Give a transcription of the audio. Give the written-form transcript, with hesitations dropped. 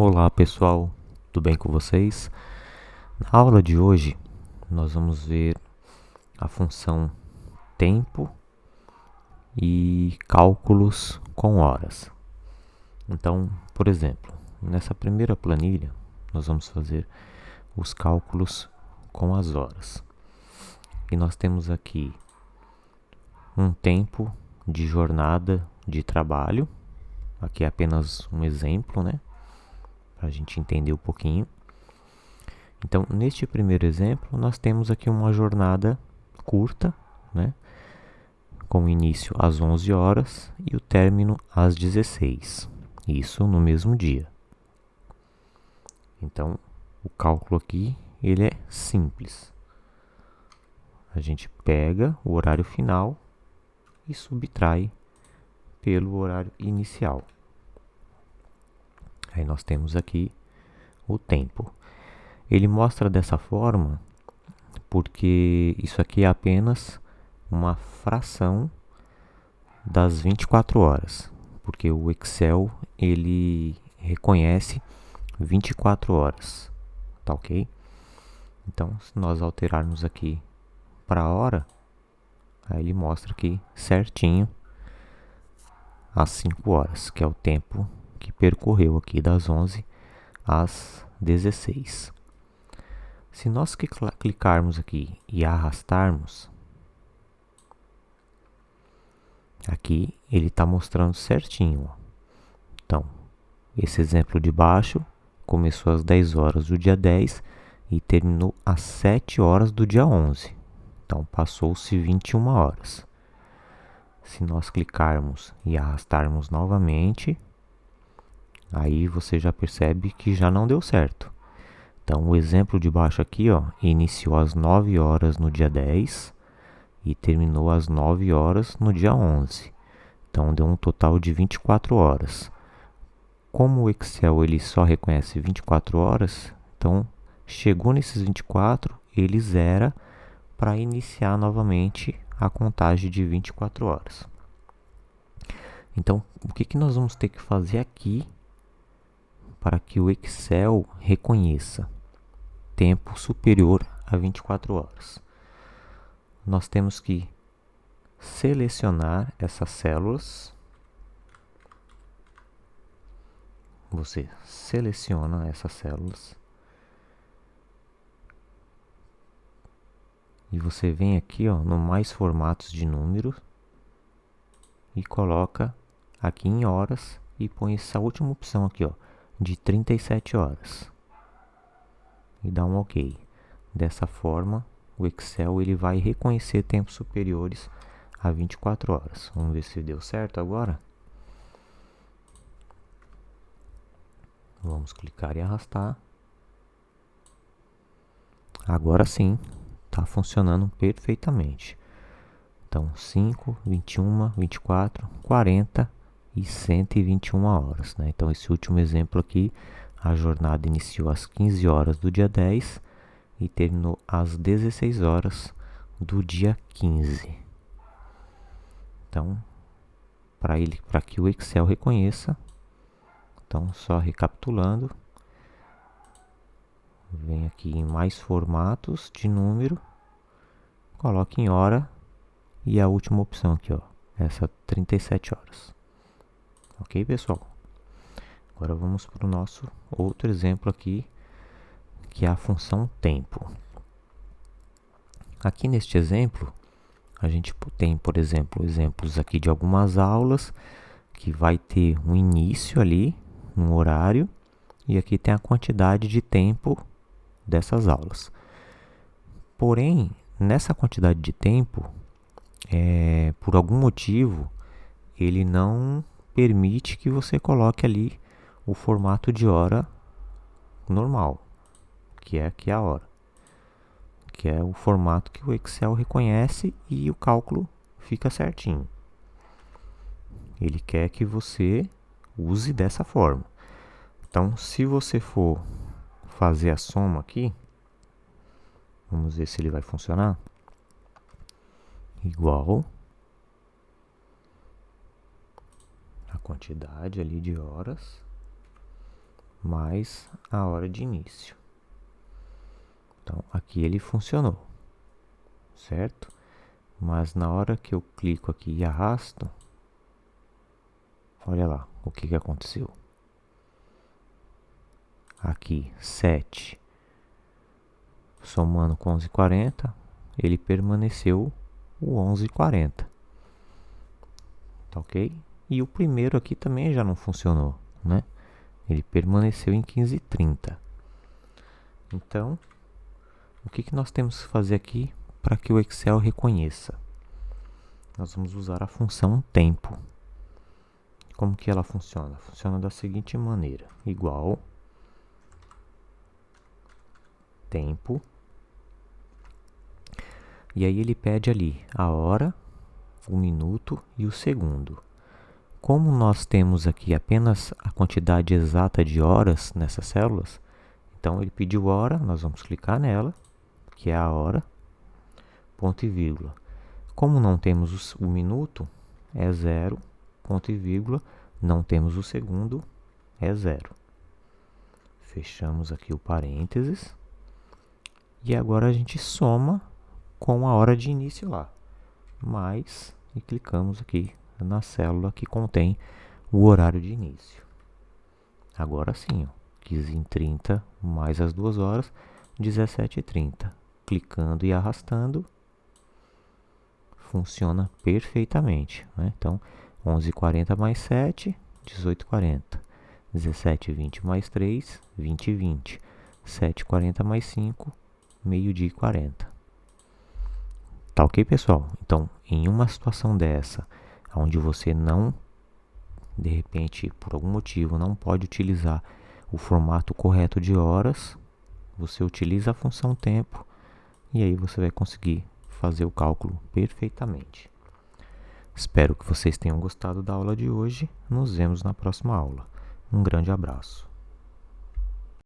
Olá pessoal, tudo bem com vocês? Na aula de hoje nós vamos ver a função tempo e cálculos com horas. Então, por exemplo, nessa primeira planilha nós vamos fazer os cálculos com as horas. E nós temos aqui um tempo de jornada de trabalho. Aqui é apenas um exemplo, né? Para a gente entender um pouquinho. Então, neste primeiro exemplo, nós temos aqui uma jornada curta, né, com o início às 11 horas e o término às 16. Isso no mesmo dia. Então, o cálculo aqui, ele é simples. A gente pega o horário final e subtrai pelo horário inicial. Aí nós temos aqui o tempo. Ele mostra dessa forma porque isso aqui é apenas uma fração das 24 horas, porque o Excel ele reconhece 24 horas, tá ok? Então, se nós alterarmos aqui para hora, aí ele mostra aqui certinho as 5 horas, que é o tempo que percorreu aqui das 11 às 16. Se nós clicarmos aqui e arrastarmos, aqui ele está mostrando certinho. Ó. Então, esse exemplo de baixo começou às 10 horas do dia 10 e terminou às 7 horas do dia 11. Então, passou-se 21 horas. Se nós clicarmos e arrastarmos novamente, aí você já percebe que já não deu certo. Então, o exemplo de baixo aqui, ó, iniciou às 9 horas no dia 10 e terminou às 9 horas no dia 11. Então, deu um total de 24 horas. Como o Excel ele só reconhece 24 horas, então chegou nesses 24, ele zera para iniciar novamente a contagem de 24 horas. Então, o que nós vamos ter que fazer aqui para que o Excel reconheça tempo superior a 24 horas? Nós temos que selecionar essas células. Você seleciona essas células e você vem aqui, ó, no mais formatos de números e coloca aqui em horas e põe essa última opção aqui, ó, de 37 horas e dá um OK. Dessa forma, o Excel ele vai reconhecer tempos superiores a 24 horas. Vamos ver se deu certo agora. Vamos clicar e arrastar. Agora sim, está funcionando perfeitamente. Então, 5, 21, 24, 40 e 121 horas. Né? Então, esse último exemplo aqui, a jornada iniciou às 15 horas do dia 10 e terminou às 16 horas do dia 15. Então, para que o Excel reconheça, então só recapitulando, vem aqui em mais formatos de número, coloque em hora e a última opção aqui, ó, essa 37 horas. Ok, pessoal? Agora vamos para o nosso outro exemplo aqui, que é a função tempo. Aqui neste exemplo, a gente tem, por exemplo, exemplos aqui de algumas aulas que vai ter um início ali, no horário, e aqui tem a quantidade de tempo dessas aulas. Porém, nessa quantidade de tempo, por algum motivo, ele não permite que você coloque ali o formato de hora normal, que é aqui a hora, que é o formato que o Excel reconhece e o cálculo fica certinho. Ele quer que você use dessa forma. Então, se você for fazer a soma aqui, vamos ver se ele vai funcionar. Igual a quantidade ali de horas mais a hora de início. Então, aqui ele funcionou, certo? Mas na hora que eu clico aqui e arrasto, olha lá o que aconteceu. Aqui, 7, somando com 11,40, ele permaneceu o 11,40. Tá ok? E o primeiro aqui também já não funcionou, né? Ele permaneceu em 15,30. Então, o que nós temos que fazer aqui para que o Excel reconheça? Nós vamos usar a função tempo. Como que ela funciona? Funciona da seguinte maneira: igual tempo, e aí ele pede ali a hora, o minuto e o segundo. Como nós temos aqui apenas a quantidade exata de horas nessas células, então ele pediu hora, nós vamos clicar nela, que é a hora, ponto e vírgula. Como não temos o minuto, é 0, ponto e vírgula, não temos o segundo, é 0. Fechamos aqui o parênteses. E agora a gente soma com a hora de início lá, mais, e clicamos aqui na célula que contém o horário de início. Agora sim, 15h30 mais as 2 horas, 17h30. Clicando e arrastando, funciona perfeitamente, né? Então, 11h40 mais 7, 18h40. 17h20 mais 3, 20h20. 7h40 mais 5, meio-dia e 40. Tá ok, pessoal? Então, em uma situação dessa, onde você não, de repente, por algum motivo, não pode utilizar o formato correto de horas, você utiliza a função tempo e aí você vai conseguir fazer o cálculo perfeitamente. Espero que vocês tenham gostado da aula de hoje. Nos vemos na próxima aula. Um grande abraço.